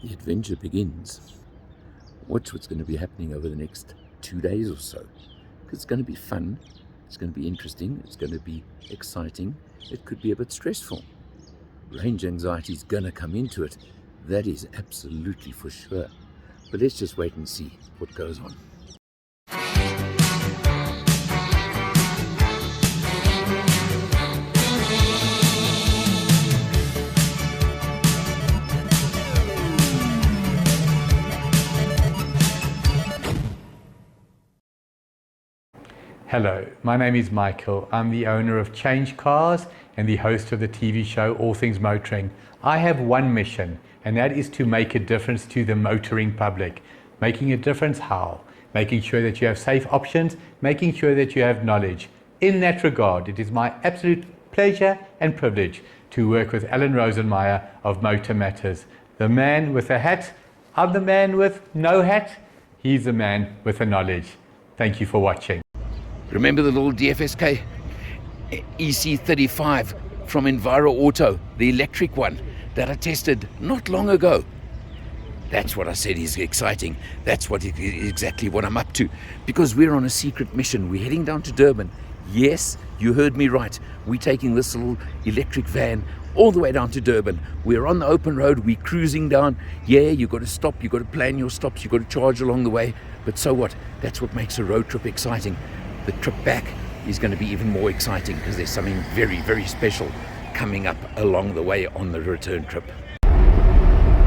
The adventure begins. Watch what's going to be happening over the next 2 days or so. Because it's going to be fun, it's going to be interesting, it's going to be exciting, it could be a bit stressful. Range anxiety is going to come into it, that is absolutely for sure. But let's just wait and see what goes on. Hello, my name is Michael. I'm the owner of CHANGECARS and the host of the TV show All Things Motoring. I have one mission, and that is to make a difference to the motoring public. Making a difference how? Making sure that you have safe options, making sure that you have knowledge. In that regard, it is my absolute pleasure and privilege to work with Alan Rosenmeyer of MotorMatters. The man with a hat, I'm the man with no hat, he's the man with the knowledge. Thank you for watching. Remember the little DFSK EC35 from Enviro Auto, the electric one that I tested not long ago? That's what I said is exciting. That's exactly what I'm up to. Because we're on a secret mission. We're heading down to Durban. Yes, you heard me right. We're taking this little electric van all the way down to Durban. We're on the open road. We're cruising down. Yeah, you've got to stop. You've got to plan your stops. You've got to charge along the way. But so what? That's what makes a road trip exciting. The trip back is going to be even more exciting because there's something very, very special coming up along the way on the return trip.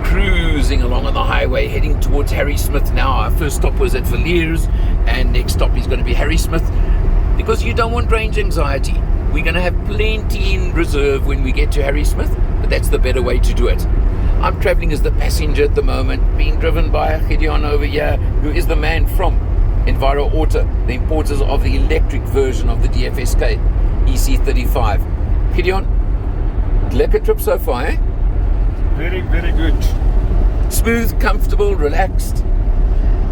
Cruising along on the highway, heading towards Harrismith now. Our first stop was at Villiers, and next stop is going to be Harrismith, because you don't want range anxiety. We're going to have plenty in reserve when we get to Harrismith, but that's the better way to do it. I'm traveling as the passenger at the moment, being driven by Gideon over here, who is the man from Enviro Auto, the importers of the electric version of the DFSK EC35. Gideon, lekker trip so far, eh? Very, very good. Smooth, comfortable, relaxed.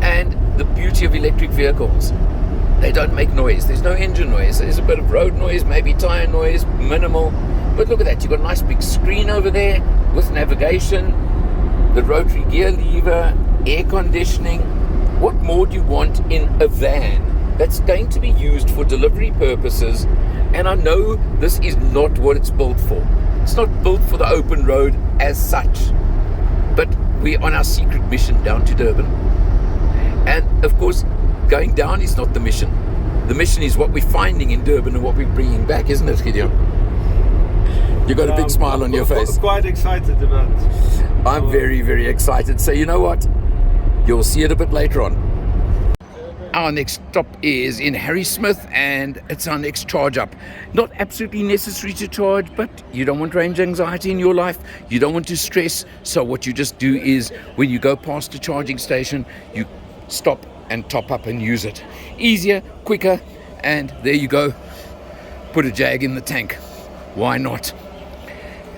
And the beauty of electric vehicles, they don't make noise. There's no engine noise. There's a bit of road noise, maybe tire noise, minimal. But look at that, you've got a nice big screen over there with navigation, the rotary gear lever, air conditioning. What more do you want in a van that's going to be used for delivery purposes? And I know this is not what it's built for. It's not built for the open road as such. But we're on our secret mission down to Durban. And of course, going down is not the mission. The mission is what we're finding in Durban and what we're bringing back, isn't it, Gideon? You got a big smile on your face. I'm quite excited about it. I'm very, very excited. So you know what? You'll see it a bit later on. Our next stop is in Harrismith, and it's our next charge up. Not absolutely necessary to charge, but you don't want range anxiety in your life. You don't want to stress. So what you just do is when you go past a charging station, you stop and top up and use it. Easier, quicker, and there you go. Put a jag in the tank. Why not?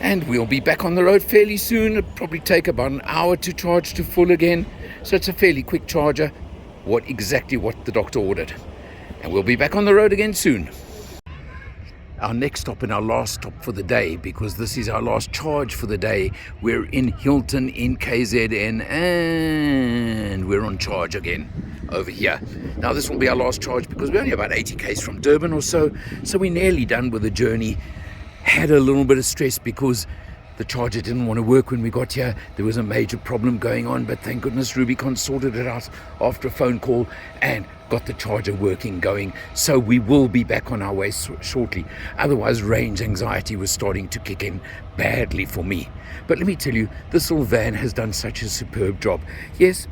And we'll be back on the road fairly soon. It'll probably take about an hour to charge to full again. So it's a fairly quick charger. Exactly what the doctor ordered. And we'll be back on the road again soon. Our next stop and our last stop for the day, because this is our last charge for the day. We're in Hilton in KZN, and we're on charge again over here. Now this will be our last charge because we're only about 80 k's from Durban or so. So we're nearly done with the journey. Had a little bit of stress because the charger didn't want to work when we got here. There was a major problem going on, but thank goodness Rubicon sorted it out after a phone call and got the charger working, going. So we will be back on our way shortly. Otherwise, range anxiety was starting to kick in badly for me. But let me tell you, this little van has done such a superb job. Yes,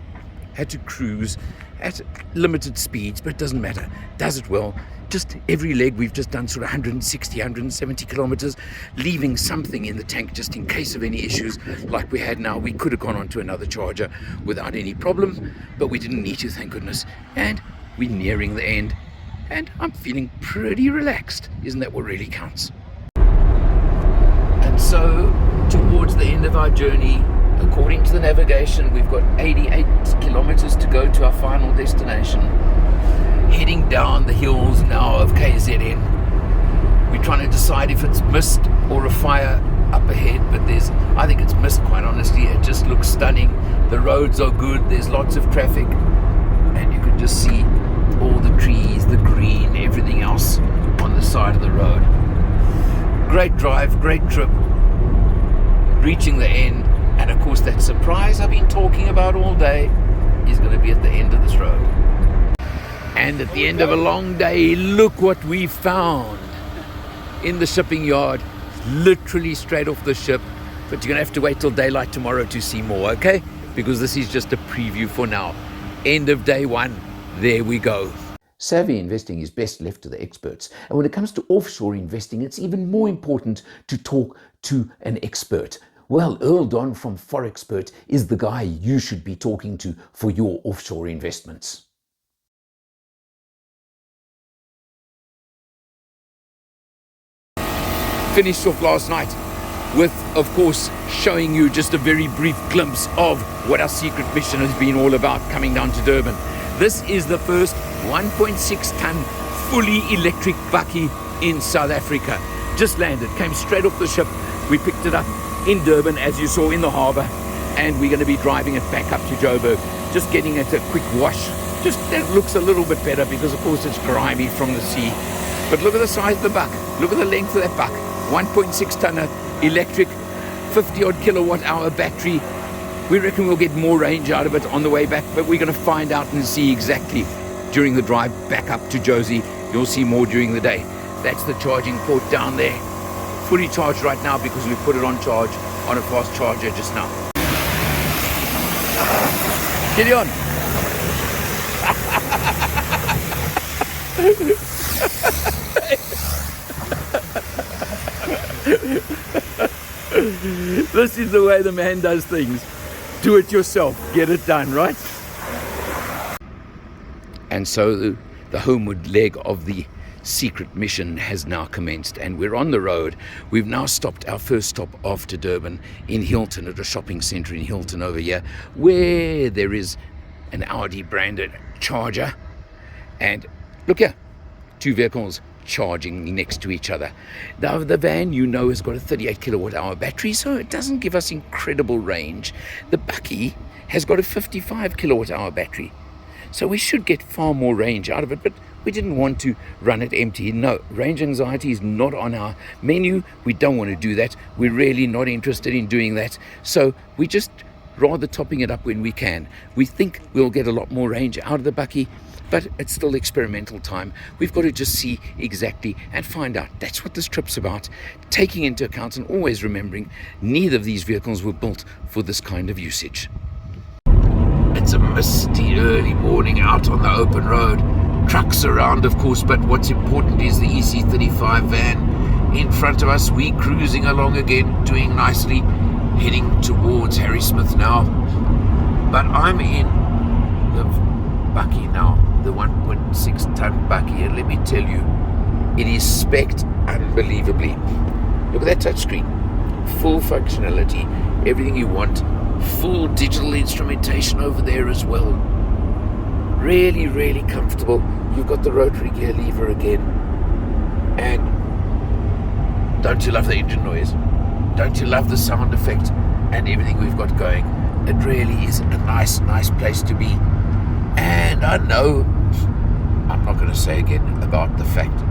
had to cruise at limited speeds, but it doesn't matter. Does it well. Just every leg we've just done sort of 160, 170 kilometers, leaving something in the tank just in case of any issues like we had now. We could have gone on to another charger without any problem, but we didn't need to, thank goodness. And we're nearing the end, and I'm feeling pretty relaxed. Isn't that what really counts? And so, towards the end of our journey, according to the navigation, we've got 88 kilometers to go to our final destination. Heading down the hills now of KZN. We're trying to decide if it's mist or a fire up ahead, but I think it's mist, quite honestly. It just looks stunning. The roads are good, there's lots of traffic, and you can just see all the trees, the green, everything else on the side of the road. Great drive, great trip, reaching the end, and of course that surprise I've been talking about all day is going to be at the end of this road. And at the end of a long day, look what we found in the shipping yard, literally straight off the ship. But you're going to have to wait till daylight tomorrow to see more, okay? Because this is just a preview for now. End of day one, there we go. Savvy investing is best left to the experts. And when it comes to offshore investing, it's even more important to talk to an expert. Well, Earl Don from Forexpert is the guy you should be talking to for your offshore investments. Finished off last night with, of course, showing you just a very brief glimpse of what our secret mission has been all about coming down to Durban. This is the first 1.6 ton fully electric bakkie in South Africa. Just landed, came straight off the ship. We picked it up in Durban, as you saw in the harbour, and we're going to be driving it back up to Joburg. Just getting it a quick wash. Just that looks a little bit better because, of course, it's grimy from the sea. But look at the size of the buck. Look at the length of that buck. 1.6 tonner electric, 50 odd kilowatt hour battery. We reckon we'll get more range out of it on the way back, but we're going to find out and see exactly during the drive back up to Josie. You'll see more during the day. That's the charging port down there. Fully charged right now because we put it on charge on a fast charger just now. Gideon! This is the way the man does things. Do it yourself, get it done, right? And so the homeward leg of the secret mission has now commenced, and we're on the road. We've now stopped our first stop after Durban in Hilton, at a shopping centre in Hilton over here, where there is an Audi branded charger. And look here, two vehicles charging next to each other. Now the van, you know, has got a 38 kilowatt hour battery, so it doesn't give us incredible range. The bakkie has got a 55 kilowatt hour battery, so we should get far more range out of it, but we didn't want to run it empty. No, range anxiety is not on our menu. We don't want to do that. We're really not interested in doing that, so we just rather topping it up when we can. We think we'll get a lot more range out of the bakkie, but it's still experimental time. We've got to just see exactly and find out. That's what this trip's about, taking into account and always remembering neither of these vehicles were built for this kind of usage. It's a misty early morning out on the open road. Trucks around, of course, but what's important is the EC35 van in front of us. We cruising along again, doing nicely, heading towards Harrismith now. But I'm in the bakkie now, the 1.6 ton bakkie, and let me tell you, it is spec'd unbelievably. Look at that touchscreen, full functionality, everything you want, full digital instrumentation over there as well. Really, really comfortable. You've got the rotary gear lever again, and don't you love the engine noise? Don't you love the sound effect and everything we've got going? It really is a nice place to be. And I know I'm not going to say again about the fact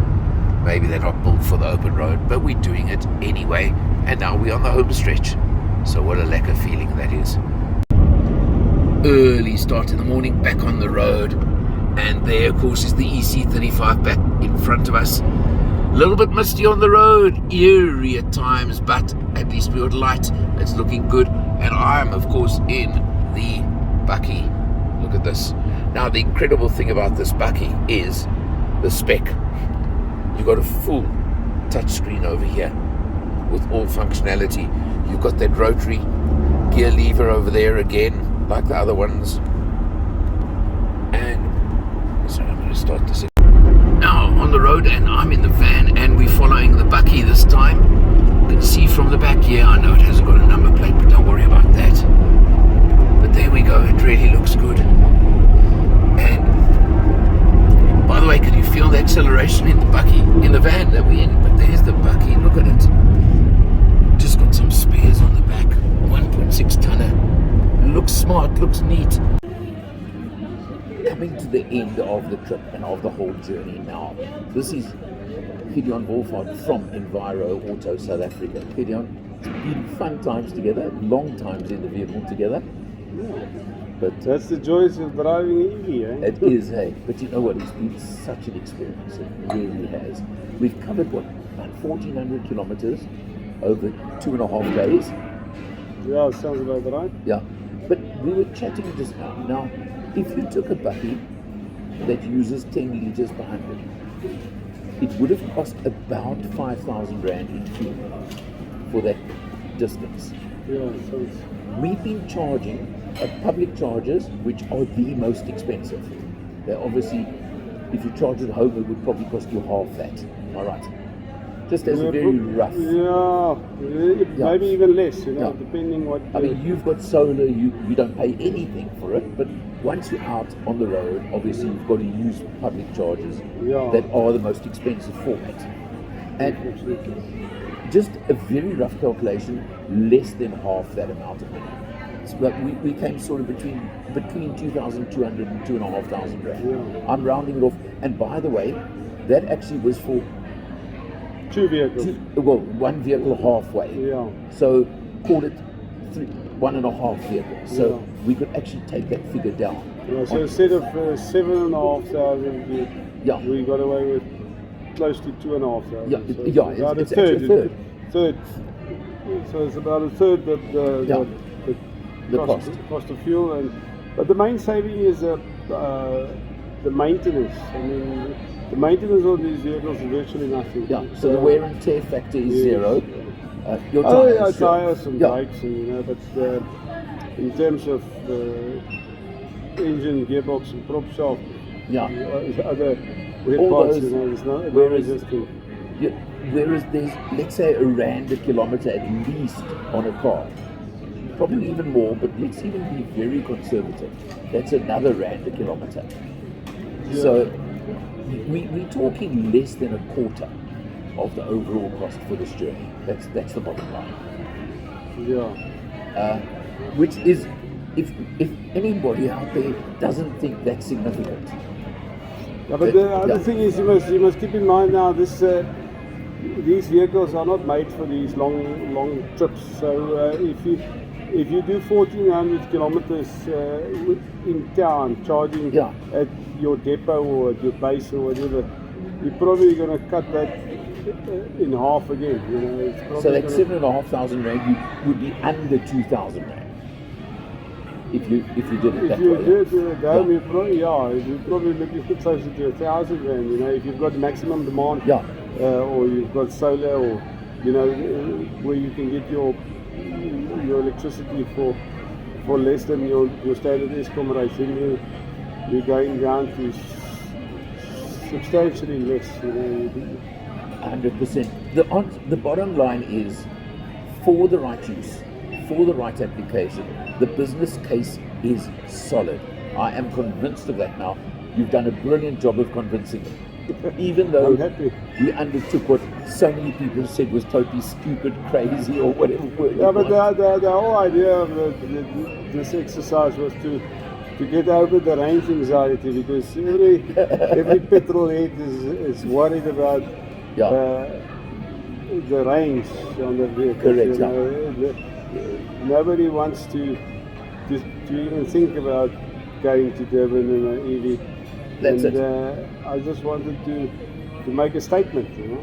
maybe they're not built for the open road, but we're doing it anyway, and now we're on the home stretch. So what a lekker feeling that is. Early start in the morning, back on the road, and there of course is the EC35 back in front of us. A little bit misty on the road, eerie at times, but at least we got light. It's looking good, and I'm of course in the bakkie. Look at this. Now the incredible thing about this bakkie is the spec. You've got a full touchscreen over here with all functionality. You've got that rotary gear lever over there again, like the other ones. And so I'm going to start this now on the road, and I'm in the van, and we're following the bakkie this time. You can see from the back here, I know it hasn't got a number plate, but don't worry about that. But there we go, it really looks good. And by the way, can you feel the acceleration in the bakkie, in the van that we're in? But there's the bakkie, look at it. Just got some spares on the back, 1.6 tonner. Look looks smart, looks neat. Coming to the end of the trip and of the whole journey now. This is Gideon Wolfhard from Enviro Auto South Africa. Gideon, it's been fun times together, long times in the vehicle together. But That's the joys of driving EV, eh? it is, hey. But you know what? It's been such an experience. It really has. We've covered what, about 1,400 kilometers over 2.5 days. Yeah, sounds about right. Yeah. But we were chatting just now. Now, if you took a bucky that uses 10 liters per 100, it would have cost about 5,000 Rand in fuel for that distance. Yeah, sounds. We've been charging at public chargers, which are the most expensive. They're obviously, if you charge at home, it would probably cost you half that. All right. Just as a very rough. Yeah, maybe even less, you know, Yeah. depending what. I mean, you've got solar, you don't pay anything for it, but once you're out on the road, obviously you've got to use public chargers Yeah. that are the most expensive format. And just a very rough calculation, less than half that amount of money. So, but we came sort of between 2,200 and 2,500 Rand. Yeah. I'm rounding it off. And by the way, that actually was for Two vehicles. one vehicle halfway. Yeah. So call it 1.5 vehicles. So Yeah. we could actually take that figure down. Yeah, so instead of 7,500, Yeah. we got away with close to 2,500. Yeah, so yeah, about it's a third. actually a Third. So it's about a third the The cost. cost of fuel, but the main saving is the maintenance. I mean, the maintenance on these vehicles is virtually nothing. Yeah. So the wear and tear factor is Yes. zero. Your Oh tires, yeah, sure. tires and Yeah. brakes, and but in terms of engine, gearbox, and prop shaft, Yeah. other weird All parts, those- you know, it's not whereas- existing. Yeah, whereas there's, let's say, a Rand a kilometer at least on a car. Probably even more, but let's even be very conservative. That's another Rand a kilometer. Yeah. So we're talking less than a quarter of the overall cost for this journey. That's the bottom line. Yeah. Which is, if anybody out there doesn't think that's significant. Yeah, but the other Yeah. thing is, you must keep in mind now these vehicles are not made for these long trips. So if you do 1,400 kilometers in town, charging Yeah. at your depot or at your base or whatever, you're probably going to cut that in half again. You know, it's probably So that gonna- 7,500 Rand you would be under 2,000 Rand if you did it that If you way. do it at home, Yeah. you're probably looking for closer to 1,000 Rand. You know, if you've got maximum demand, Yeah. or you've got solar, or you know, where you can get your electricity for less than your standard Eskom rate, then you're going down to substantially less. You know. 100%. The bottom line is, for the right use, for the right application, the business case is solid. I am convinced of that now. You've done a brilliant job of convincing me. Even though I'm happy. we undertook what so many people said was totally stupid, crazy, or whatever word you Yeah, but want. the whole idea of this exercise was to get over the range anxiety, because every petrol head is worried about Yeah. the range on the vehicle. Correct, You know, nobody wants to even think about going to Durban in an EV. That's and, it. I just wanted to make a statement, you know,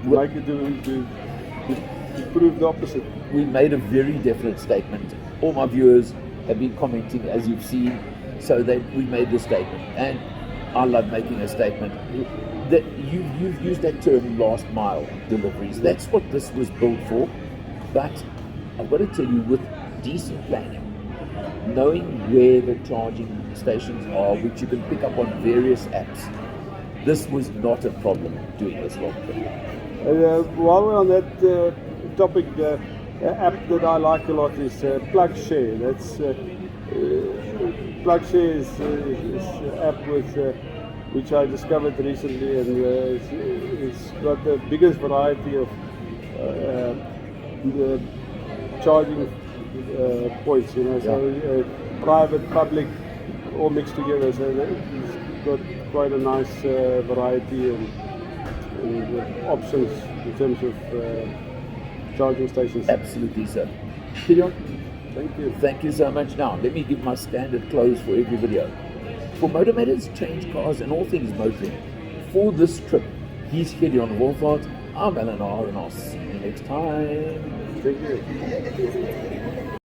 Well- to prove the opposite. We made a very definite statement. All my viewers have been commenting, as you've seen, so that we made the statement. And I love making a statement. That you've used that term, last mile deliveries. That's what this was built for. But I've got to tell you, with decent planning, knowing where the charging stations are, which you can pick up on various apps, this was not a problem doing this long trip. While we're on that topic, the app that I like a lot is Plug Share. That's Plug Share is an app which I discovered recently, and it's got the biggest variety of the charging points, you know, so private, public, all mixed together. So it's got quite a nice variety and options in terms of charging stations. Absolutely, sir. Gideon, Thank you. thank you so much. Now, let me give my standard close for every video. For MotorMatters, Change Cars, and all things motoring, for this trip, he's Gideon Wolfhard, I'm Alan R, and I'll see you next time. Thank you.